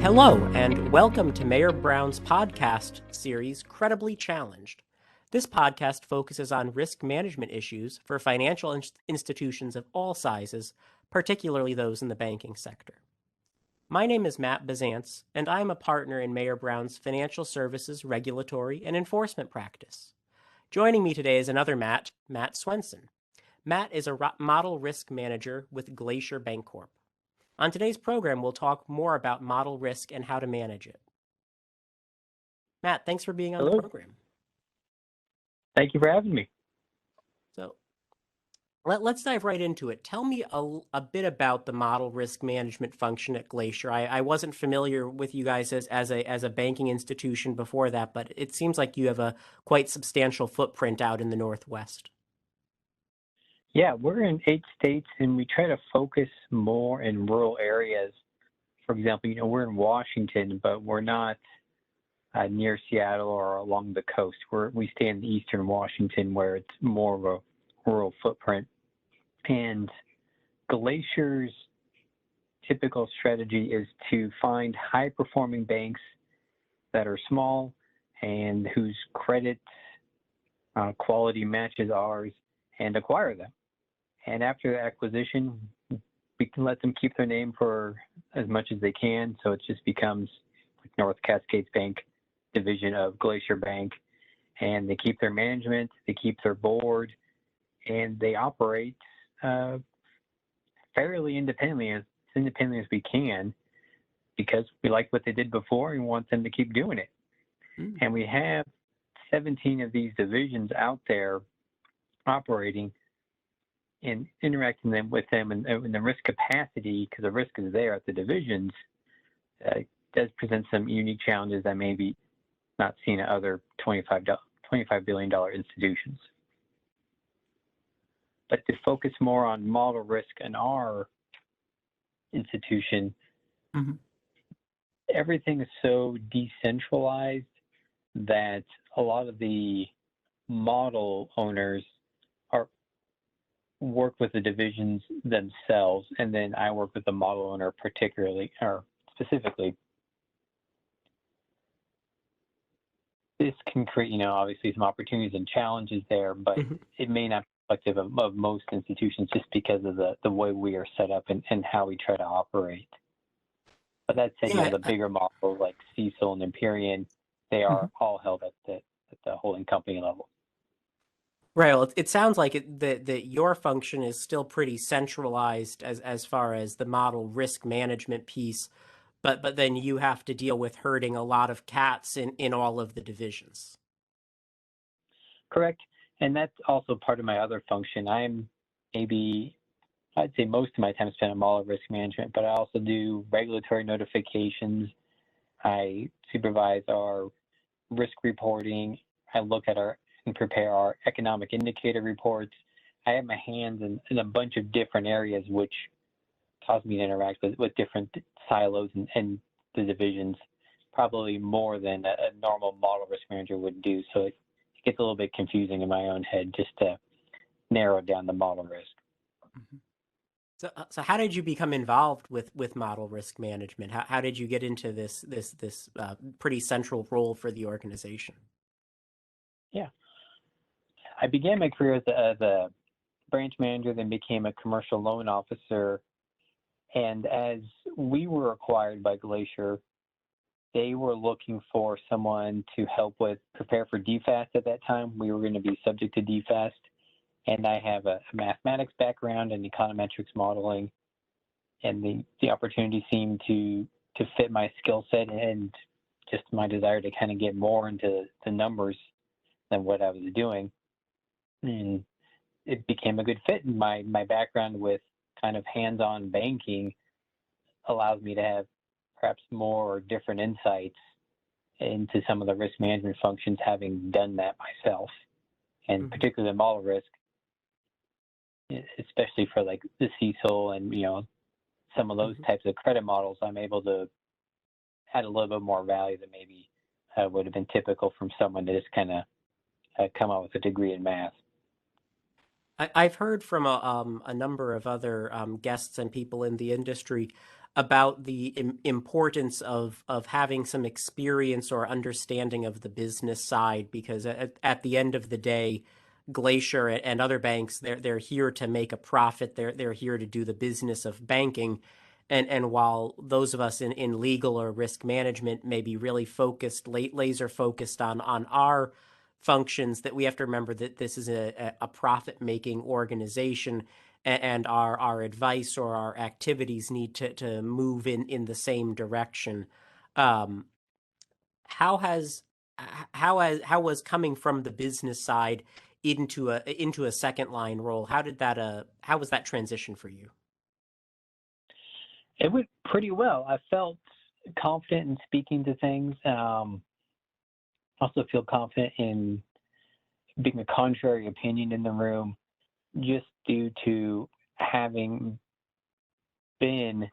Hello, and welcome to Mayor Brown's podcast series, Credibly Challenged. This podcast focuses on risk management issues for financial institutions of all sizes, particularly those in the banking sector. My name is Matt Bisanz, and I am a partner in Mayor Brown's financial services regulatory and enforcement practice. Joining me today is another Matt Swenson. Matt is a model risk manager with Glacier Bancorp. On today's program, we'll talk more about model risk and how to manage it. Matt, thanks for being on the program. Thank you for having me. So let's dive right into it. Tell me a bit about the model risk management function at Glacier. I wasn't familiar with you guys as a banking institution before that, but it seems like you have a quite substantial footprint out in the Northwest. Yeah, we're in 8 states, and we try to focus more in rural areas. For example, we're in Washington, but we're not near Seattle or along the coast. We stay in eastern Washington, where it's more of a rural footprint. And Glacier's typical strategy is to find high-performing banks that are small and whose credit quality matches ours and acquire them. And after the acquisition, we can let them keep their name for as much as they can. So it just becomes like North Cascades Bank division of Glacier Bank. And they keep their management, they keep their board, and they operate fairly independently, as independently as we can, because we like what they did before and want them to keep doing it. Mm. And we have 17 of these divisions out there operating and interacting with them in the risk capacity, because the risk is there at the divisions, does present some unique challenges that may be not seen at other $25 billion institutions. But to focus more on model risk in our institution, mm-hmm. Everything is so decentralized that a lot of the model owners work with the divisions themselves, and then I work with the model owner particularly or specifically. This can create, obviously some opportunities and challenges there, but mm-hmm. It may not be reflective of most institutions just because of the way we are set up and how we try to operate. But that said, the bigger models like Cecil and Empyrean, they are mm-hmm. all held at the holding company level. Right. Well, it sounds like that your function is still pretty centralized as far as the model risk management piece, but then you have to deal with herding a lot of cats in all of the divisions. Correct. And that's also part of my other function. I'd say most of my time spent on model risk management, but I also do regulatory notifications. I supervise our risk reporting. I look at and prepare our economic indicator reports. I have my hands in a bunch of different areas, which cause me to interact with different silos and the divisions, probably more than a normal model risk manager would do. So it gets a little bit confusing in my own head just to narrow down the model risk. Mm-hmm. So how did you become involved with model risk management? How did you get into this pretty central role for the organization? Yeah. I began my career as a branch manager, then became a commercial loan officer. And as we were acquired by Glacier, they were looking for someone to help prepare for DFAST at that time. We were going to be subject to DFAST. And I have a mathematics background and econometrics modeling. And the opportunity seemed to fit my skill set and just my desire to kind of get more into the numbers than what I was doing. And it became a good fit. And my background with kind of hands-on banking allows me to have perhaps more different insights into some of the risk management functions, having done that myself, and mm-hmm. particularly model risk, especially for like the Cecil and some of those mm-hmm. types of credit models. I'm able to add a little bit more value than maybe would have been typical from someone to just kind of come out with a degree in math. I've heard from a number of other guests and people in the industry about the importance of having some experience or understanding of the business side, because at the end of the day, Glacier and other banks, they're here to make a profit. They're here to do the business of banking. And while those of us in legal or risk management may be really focused, laser focused on our functions, that we have to remember that this is a profit making organization, and our advice or our activities need to move in the same direction. Um, how has how was coming from the business side into a second line role? How was that transition for you? It went pretty well. I felt confident in speaking to things. Also feel confident in being a contrary opinion in the room, just due to having been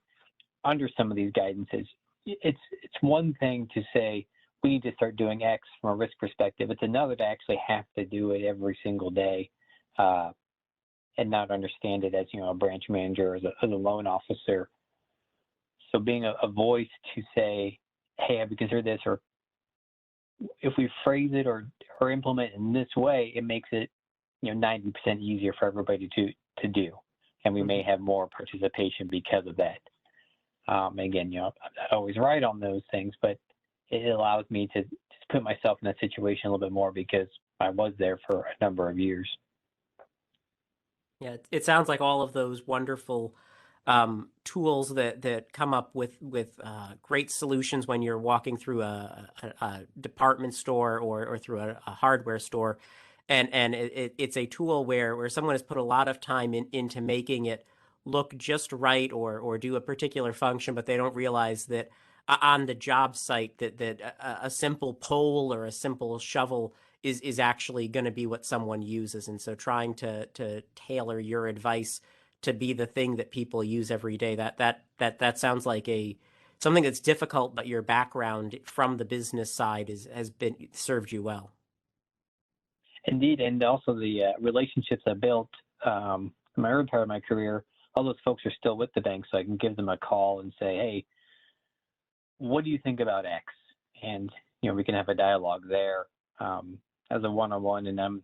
under some of these guidances. It's one thing to say we need to start doing X from a risk perspective. It's another to actually have to do it every single day, and not understand it as a branch manager or as a loan officer. So being a voice to say, hey, have you considered this? Or if we phrase it or implement in this way, it makes it 90% easier for everybody to do. And we may have more participation because of that. Again, I'm not always right on those things, but it allows me to just put myself in that situation a little bit more because I was there for a number of years. Yeah, it sounds like all of those wonderful tools that come up with great solutions when you're walking through a department store or through a hardware store, and it's a tool where someone has put a lot of time into making it look just right or do a particular function, but they don't realize that on the job site that a simple pole or a simple shovel is actually going to be what someone uses. And so trying to tailor your advice to be the thing that people use every day, that sounds like something that's difficult, but your background from the business side has been served you well. Indeed, and also the relationships I built in my early part of my career, all those folks are still with the bank, so I can give them a call and say, hey, what do you think about X? And we can have a dialogue there as a one-on-one, and I'm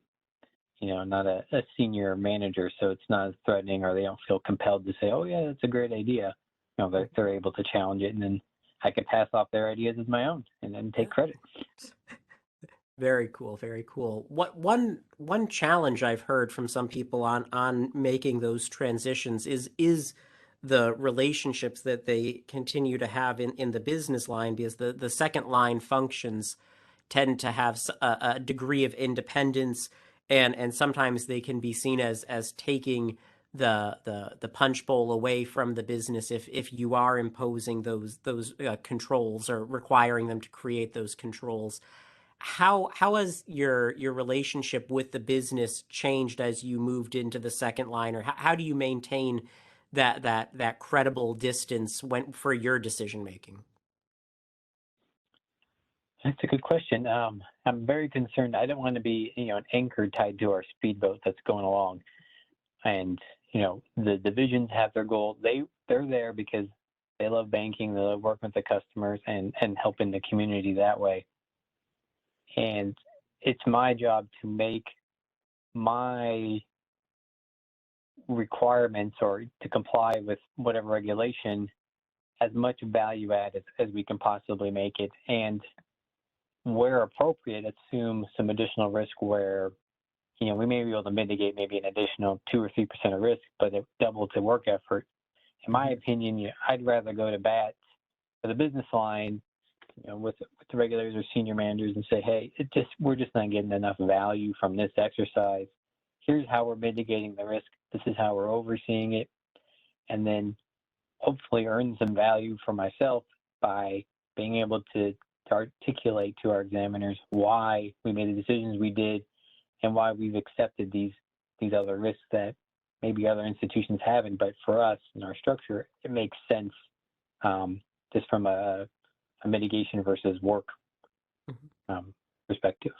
not a senior manager, so it's not as threatening, or they don't feel compelled to say, oh yeah, that's a great idea. They're able to challenge it, and then I can pass off their ideas as my own and then take credit. Very cool, very cool. What one challenge I've heard from some people on making those transitions is the relationships that they continue to have in the business line, because the second line functions tend to have a degree of independence, and sometimes they can be seen as taking the punch bowl away from the business if you are imposing those controls or requiring them to create those controls. How has your relationship with the business changed as you moved into the second line, or how do you maintain that credible distance for your decision making? That's a good question. I'm very concerned. I don't want to be, an anchor tied to our speedboat that's going along. And the divisions have their goal. They're there because they love banking. They love working with the customers and helping the community that way. And it's my job to make my requirements or to comply with whatever regulation as much value add as we can possibly make it. And where appropriate, assume some additional risk where, we may be able to mitigate maybe an additional 2 or 3% of risk, but it doubles the work effort. In my opinion, I'd rather go to bat for the business line, with the regulators or senior managers and say, hey, we're just not getting enough value from this exercise. Here's how we're mitigating the risk. This is how we're overseeing it. And then hopefully earn some value for myself by being able to articulate to our examiners why we made the decisions we did and why we've accepted these other risks that maybe other institutions haven't. But for us in our structure, it makes sense, just from a mitigation versus work perspective.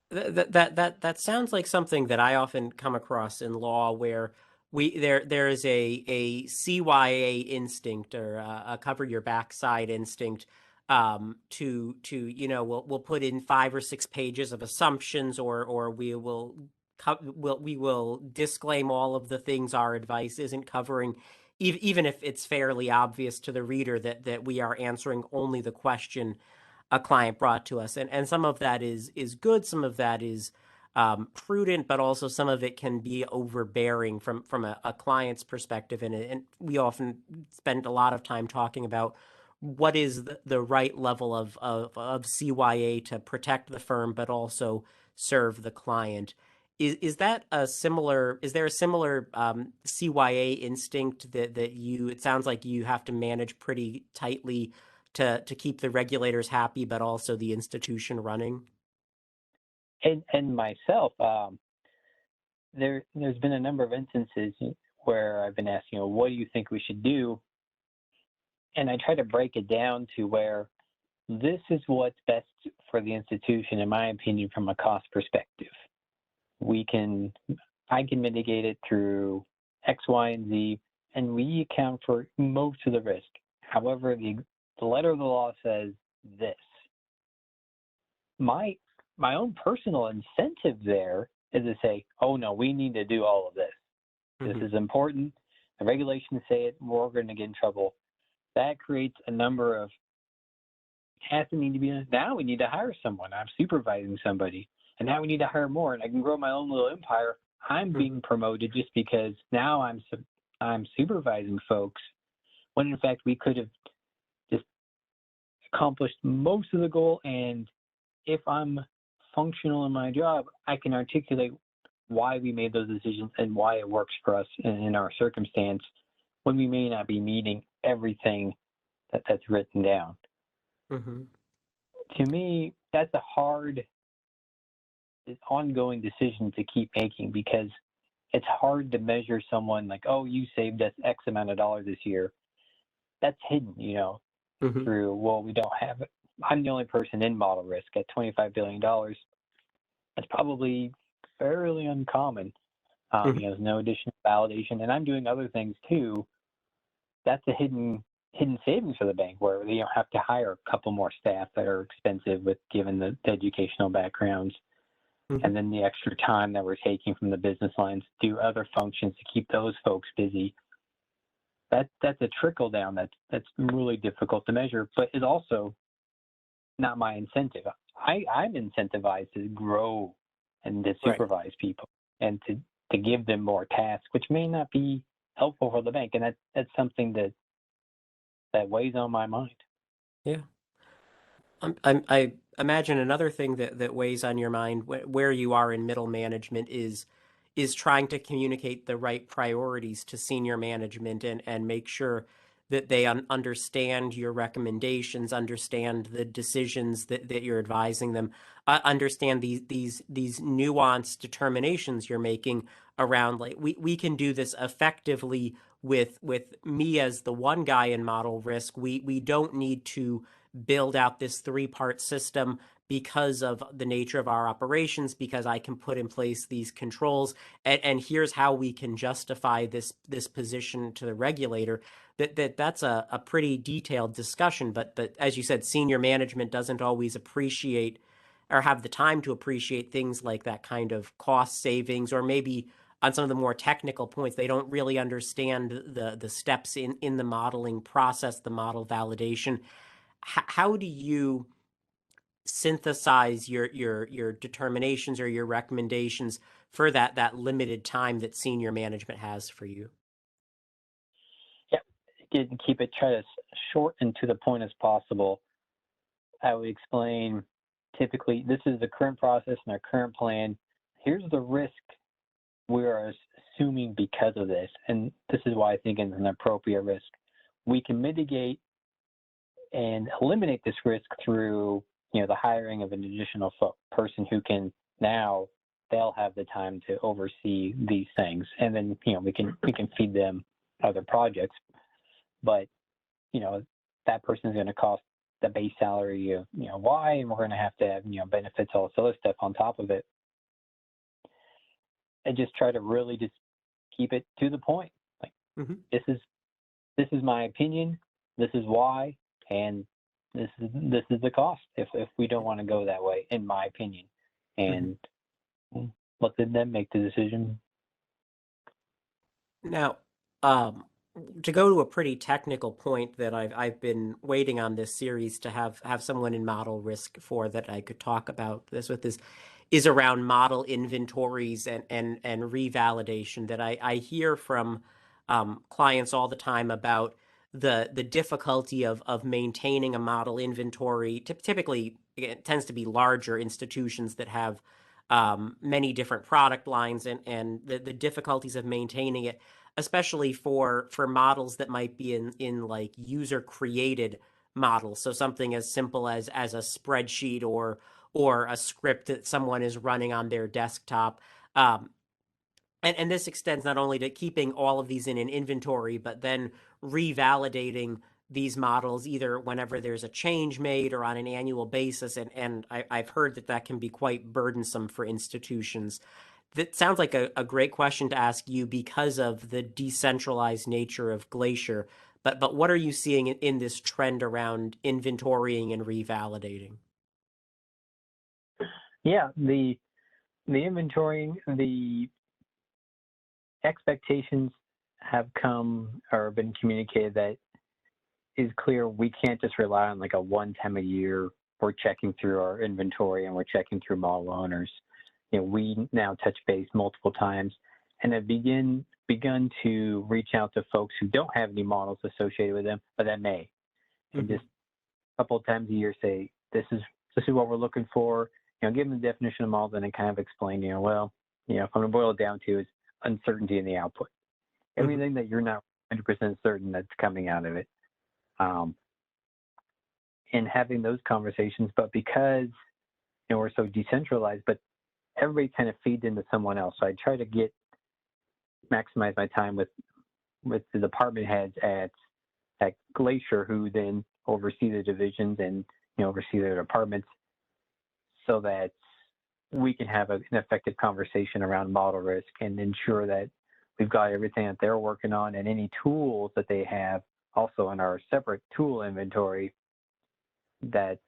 That sounds like something that I often come across in law, where there is a CYA instinct, or a cover your backside instinct, to we'll put in 5 or 6 pages of assumptions, or we will disclaim all of the things our advice isn't covering, even if it's fairly obvious to the reader that we are answering only the question a client brought to us. And some of that is good, some of that is prudent, but also some of it can be overbearing from a client's perspective. And we often spend a lot of time talking about what is the right level of CYA to protect the firm, but also serve the client. Is there a similar CYA instinct that it sounds like you have to manage pretty tightly to keep the regulators happy, but also the institution running? And myself, there's been a number of instances where I've been asked, what do you think we should do? And I try to break it down to where this is what's best for the institution, in my opinion, from a cost perspective. I can mitigate it through X, Y, and Z, and we account for most of the risk. However, the letter of the law says this. My own personal incentive there is to say, oh no, we need to do all of this. Mm-hmm. This is important. The regulations say it, we're going to get in trouble. That creates a number of has to need to be, now we need to hire someone. I'm supervising somebody. And now we need to hire more, and I can grow my own little empire. I'm being promoted just because now I'm supervising folks, when in fact we could have just accomplished most of the goal. And if I'm functional in my job, I can articulate why we made those decisions and why it works for us in our circumstance, when we may not be meeting everything that's written down. Mm-hmm. To me, that's a hard, ongoing decision to keep making, because it's hard to measure someone like, oh, you saved us X amount of dollars this year. That's hidden, mm-hmm. through, well, we don't have it. I'm the only person in model risk at $25 billion. That's probably fairly uncommon. Mm-hmm. There's no additional validation, and I'm doing other things too. That's a hidden savings for the bank, where they don't have to hire a couple more staff that are expensive given the educational backgrounds. Mm-hmm. And then the extra time that we're taking from the business lines to do other functions to keep those folks busy. That's a trickle down that's really difficult to measure, but it's also not my incentive. I'm incentivized to grow and to supervise people and to give them more tasks, which may not be helpful for the bank. And that's something that weighs on my mind. Yeah. I imagine another thing that weighs on your mind where you are in middle management is trying to communicate the right priorities to senior management and make sure that they understand your recommendations, understand the decisions that you're advising them, understand these nuanced determinations you're making around, like, we can do this effectively with me as the one guy in model risk. We don't need to build out this 3-part system because of the nature of our operations, because I can put in place these controls, and here's how we can justify this position to the regulator. That's a pretty detailed discussion, but as you said, senior management doesn't always appreciate or have the time to appreciate things like that kind of cost savings, or maybe on some of the more technical points, they don't really understand the steps in the modeling process, the model validation. How do you synthesize your determinations or your recommendations for that limited time that senior management has for you? Yeah, try to short and to the point as possible. I would explain, typically, this is the current process and our current plan. Here's the risk we are assuming because of this, and this is why I think it's an appropriate risk. We can mitigate and eliminate this risk through, the hiring of an additional person who can, now they'll have the time to oversee these things, and then we can feed them other projects. But that person is going to cost the base salary of Y, and we're going to have benefits, all this other stuff on top of it. I just try to really just keep it to the point. Like, Mm-hmm. this is my opinion. This is why, and this is the cost if we don't want to go that way, in my opinion. And let them make the decision. Now, um, to go to a pretty technical point that I've been waiting on this series to have someone in model risk for that I could talk about this with is around model inventories and revalidation that I hear from clients all the time about the difficulty of maintaining a model inventory. Typically, it tends to be larger institutions that have many different product lines and the difficulties of maintaining it, especially for models that might be in like user created models. So something as simple as a spreadsheet or a script that someone is running on their desktop. And this extends not only to keeping all of these in an inventory, but then revalidating these models either whenever there's a change made or on an annual basis. And I've heard that can be quite burdensome for institutions. That sounds like a great question to ask you because of the decentralized nature of Glacier. But what are you seeing in this trend around inventorying and revalidating? Yeah, the inventorying, the expectations have come or been communicated that is clear. We can't just rely on like a one time a year. We're checking through our inventory and we're checking through model owners. We now touch base multiple times and have begun to reach out to folks who don't have any models associated with them, but that may. And just a couple of times a year say, this is what we're looking for. Give them the definition of models and then kind of explain, if I'm going to boil it down to is uncertainty in the output. Everything that you're not 100% certain that's coming out of it. And having those conversations, but because we're so decentralized, but everybody kind of feeds into someone else. So I try to maximize my time with the department heads at Glacier, who then oversee the divisions and oversee their departments, so that we can have an effective conversation around model risk and ensure that we've got everything that they're working on and any tools that they have also in our separate tool inventory that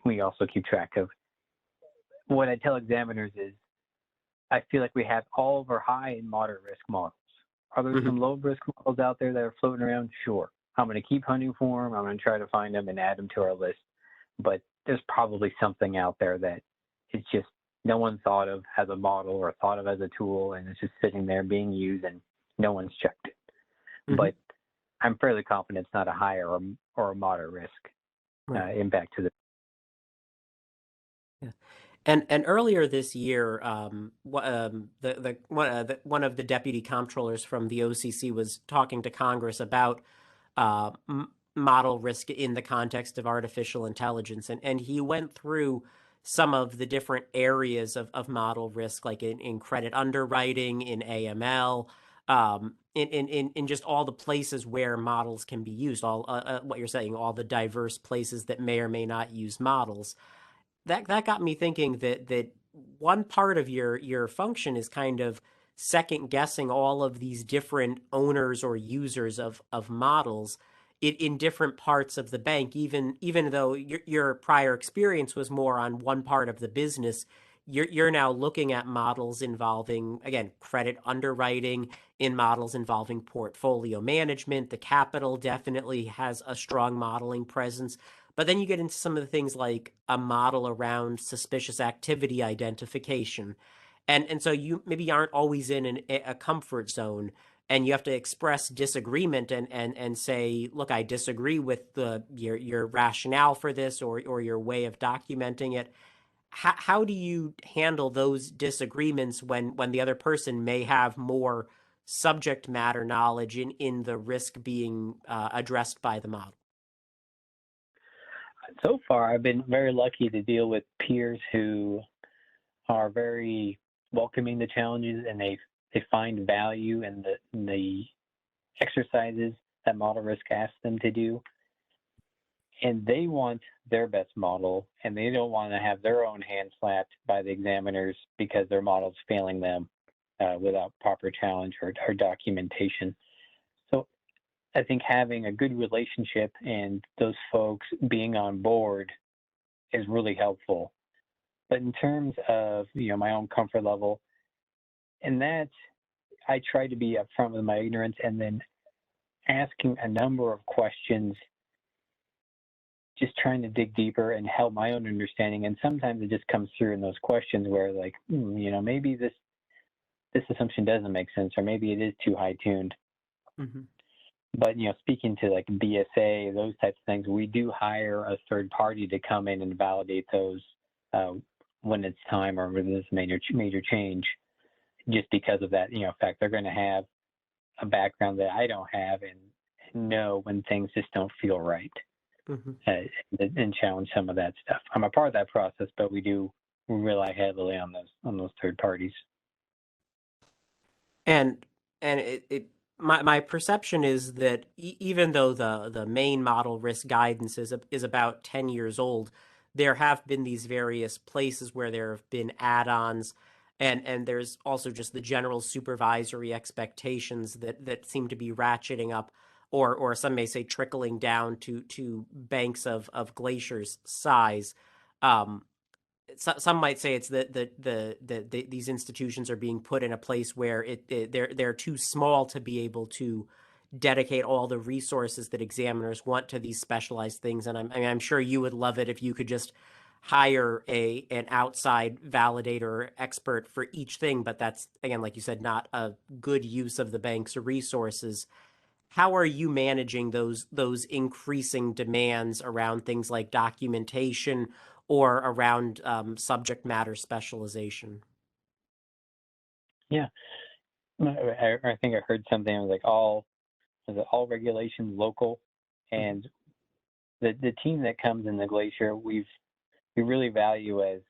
we also keep track of. What I tell examiners is I feel like we have all of our high and moderate risk models. Are there some low risk models out there that are floating around? Sure. I'm going to keep hunting for them. I'm going to try to find them and add them to our list. But there's probably something out there that it's just no one thought of as a model or thought of as a tool, and it's just sitting there being used and no one's checked it. But I'm fairly confident it's not a high or a moderate risk impact to the. Yeah. And earlier this year, one of the deputy comptrollers from the OCC was talking to Congress about model risk in the context of artificial intelligence, and he went through some of the different areas of model risk, like in credit underwriting, in AML, in just all the places where models can be used. All what you're saying, all the diverse places that may or may not use models. That got me thinking that one part of your function is kind of second guessing all of these different owners or users of models in different parts of the bank, even though your prior experience was more on one part of the business. You're now looking at models involving, again, credit underwriting, in models involving portfolio management. The capital definitely has a strong modeling presence. But then you get into some of the things like a model around suspicious activity identification. And so you maybe aren't always in a comfort zone, and you have to express disagreement and say, look, I disagree with your rationale for this or your way of documenting it. How do you handle those disagreements when the other person may have more subject matter knowledge in the risk being addressed by the model? So far, I've been very lucky to deal with peers who are very welcoming to challenges, and they find value in the exercises that model risk asks them to do. And they want their best model, and they don't want to have their own hand slapped by the examiners because their model's failing them. without proper challenge or documentation. So I think having a good relationship and those folks being on board is really helpful. But in terms of my own comfort level, and that I try to be upfront with my ignorance and then asking a number of questions, just trying to dig deeper and help my own understanding. And sometimes it just comes through in those questions where like, maybe this assumption doesn't make sense, or maybe it is too high tuned. Mm-hmm. But speaking to like BSA, those types of things, we do hire a third party to come in and validate those when it's time or when there's major change. Just because of that, fact, they're going to have a background that I don't have and know when things just don't feel right, Mm-hmm. and challenge some of that stuff. I'm a part of that process, but we rely heavily on those third parties. And my perception is that even though the main model risk guidance is about 10 years old, there have been these various places where there have been add-ons, and there's also just the general supervisory expectations that seem to be ratcheting up, or some may say trickling down to banks of Glacier's size. Some might say it's that these institutions are being put in a place where they're too small to be able to dedicate all the resources that examiners want to these specialized things. And I'm sure you would love it if you could just hire an outside validator or expert for each thing, but that's, again, like you said, not a good use of the bank's resources. How are you managing those increasing demands around things like documentation or around subject matter specialization? Yeah, I think I heard something like all regulation local, Mm-hmm. and the team that comes in the Glacier, we really value as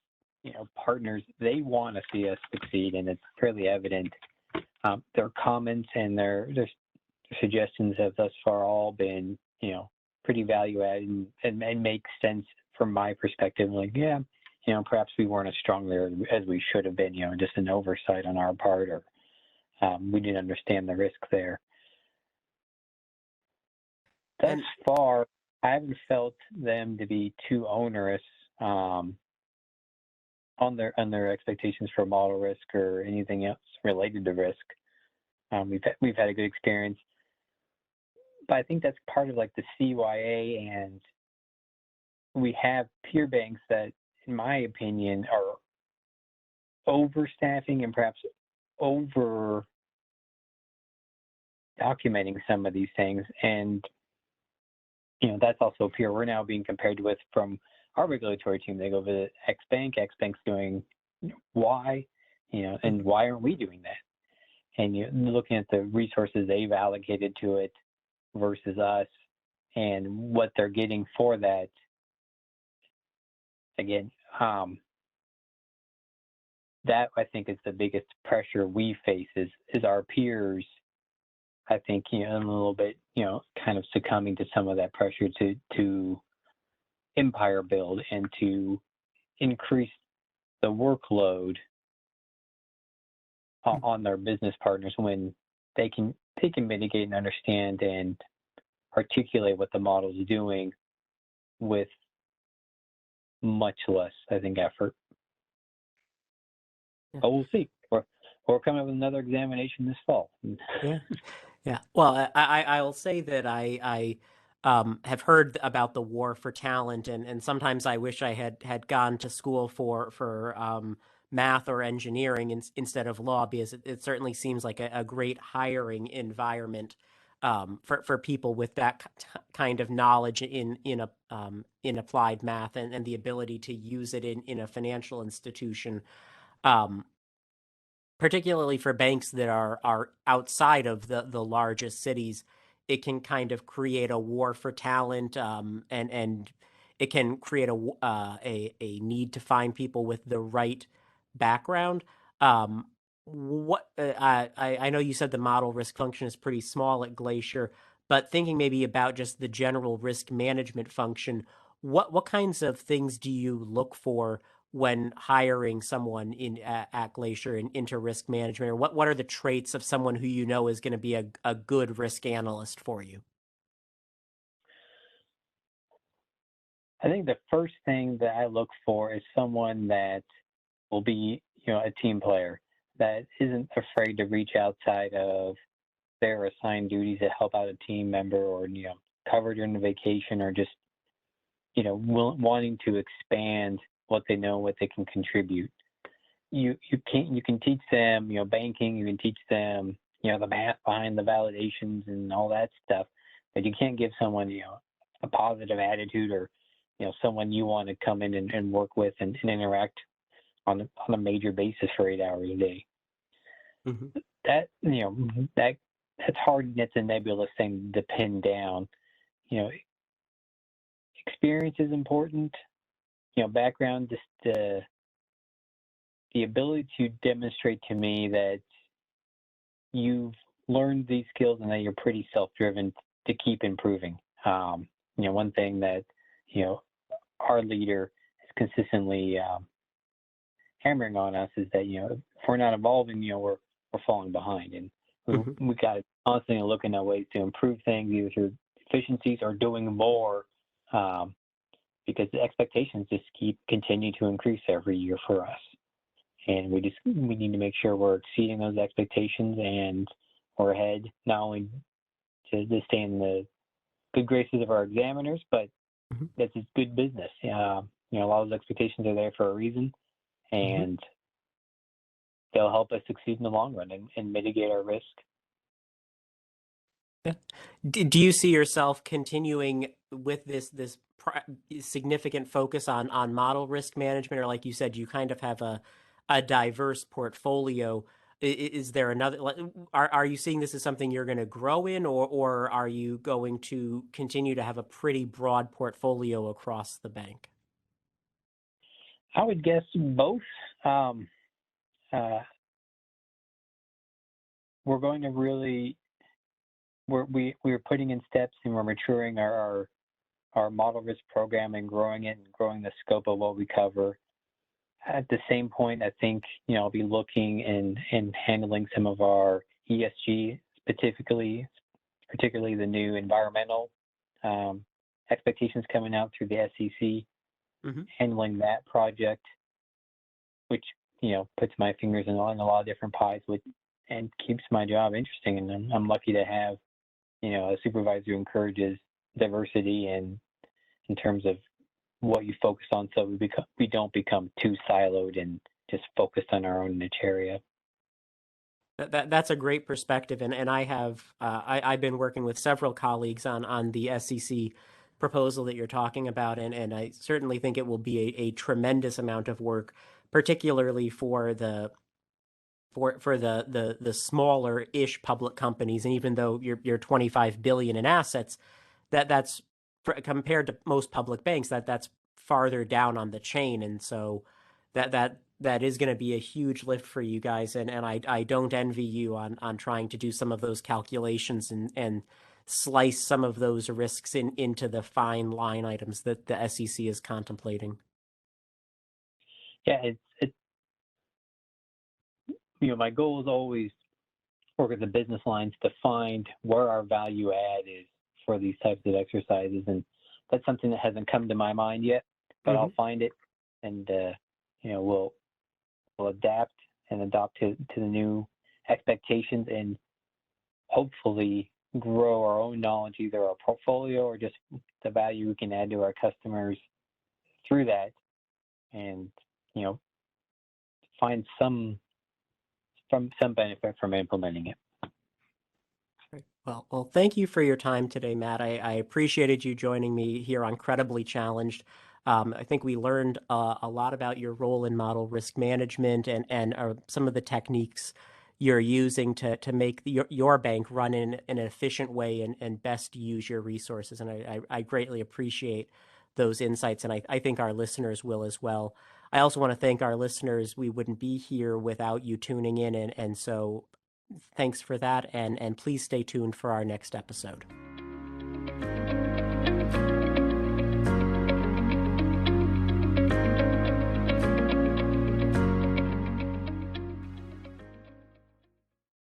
partners. They want to see us succeed, and it's fairly evident. Their comments and their suggestions have thus far all been pretty value added and make sense from my perspective. Like, yeah, perhaps we weren't as strong there as we should have been. Just an oversight on our part, or we didn't understand the risk there. Thus And far, I haven't felt them to be too onerous on their expectations for model risk or anything else related to risk. We've had a good experience, but I think that's part of like the CYA, and we have peer banks that, in my opinion, are overstaffing and perhaps over documenting some of these things. And that's also peer we're now being compared with from our regulatory team. They go visit X bank, X bank's doing Y, and why aren't we doing that? And you're looking at the resources they've allocated to it versus us and what they're getting for that. Again, that I think is the biggest pressure we face is our peers. I think a little bit kind of succumbing to some of that pressure to empire build and to increase the workload on their business partners when they can mitigate and understand and articulate what the model is doing with much less, I think, effort. Yeah. But we'll see. We're coming up with another examination this fall. Yeah. Yeah. Well, I will say that I have heard about the war for talent, and sometimes I wish I had gone to school for math or engineering instead of law, because it certainly seems like a great hiring environment for people with that kind of knowledge in applied math and the ability to use it in a financial institution. Um, Particularly for banks that are outside of the largest cities, it can kind of create a war for talent, and it can create a need to find people with the right background. What I know you said the model risk function is pretty small at Glacier, but thinking maybe about just the general risk management function, what kinds of things do you look for when hiring someone at Glacier and into risk management, or what are the traits of someone who you know is going to be a good risk analyst for you? I think the first thing that I look for is someone that will be, a team player that isn't afraid to reach outside of their assigned duties to help out a team member, or, cover during the vacation, or just, wanting to expand what they know, what they can contribute. You can teach them, banking, you can teach them, the math behind the validations and all that stuff, but you can't give someone, a positive attitude, or, someone you want to come in and work with and interact on a major basis for 8 hours a day. Mm-hmm. That's hard. It's a nebulous thing to pin down. Experience is important. Background, just the ability to demonstrate to me that you've learned these skills and that you're pretty self-driven to keep improving. One thing that, our leader is consistently hammering on us is that, if we're not evolving, we're falling behind. And we got to constantly looking at ways to improve things, either through efficiencies or doing more, because the expectations just continue to increase every year for us. And we need to make sure we're exceeding those expectations, and we're ahead, not only to stay in the good graces of our examiners, but that's just good business. A lot of those expectations are there for a reason, and they'll help us succeed in the long run and mitigate our risk. Yeah. Do you see yourself continuing with this significant focus on model risk management, or like you said, you kind of have a diverse portfolio? Is there another? Are you seeing this as something you're going to grow in, or are you going to continue to have a pretty broad portfolio across the bank? I would guess both. We're going to really we're putting in steps, and we're maturing our model risk program and growing it and growing the scope of what we cover. At the same point, I think, I'll be looking and handling some of our ESG, particularly the new environmental expectations coming out through the SEC, handling that project, which, puts my fingers in a lot of different pies and keeps my job interesting. And I'm lucky to have, a supervisor who encourages diversity and in terms of what you focus on, so we don't become too siloed and just focused on our own niche area. That's a great perspective, and I have I've been working with several colleagues on the SEC proposal that you're talking about, and I certainly think it will be a tremendous amount of work, particularly for the smaller-ish public companies. And even though you're 25 billion in assets, that's compared to most public banks, that's farther down on the chain. And so that is going to be a huge lift for you guys. And I don't envy you on trying to do some of those calculations and slice some of those risks into the fine line items that the SEC is contemplating. Yeah, my goal is always work with the business lines to find where our value add is for these types of exercises. And that's something that hasn't come to my mind yet, but I'll find it, and, we'll adapt and adopt to the new expectations, and hopefully grow our own knowledge, either our portfolio or just the value we can add to our customers through that, and, find some benefit from implementing it. Well, thank you for your time today, Matt. I appreciated you joining me here on Credibly Challenged. I think we learned a lot about your role in model risk management and some of the techniques you're using to make your bank run in an efficient way and best use your resources. And I greatly appreciate those insights, and I think our listeners will as well. I also want to thank our listeners. We wouldn't be here without you tuning in, and so thanks for that, and please stay tuned for our next episode.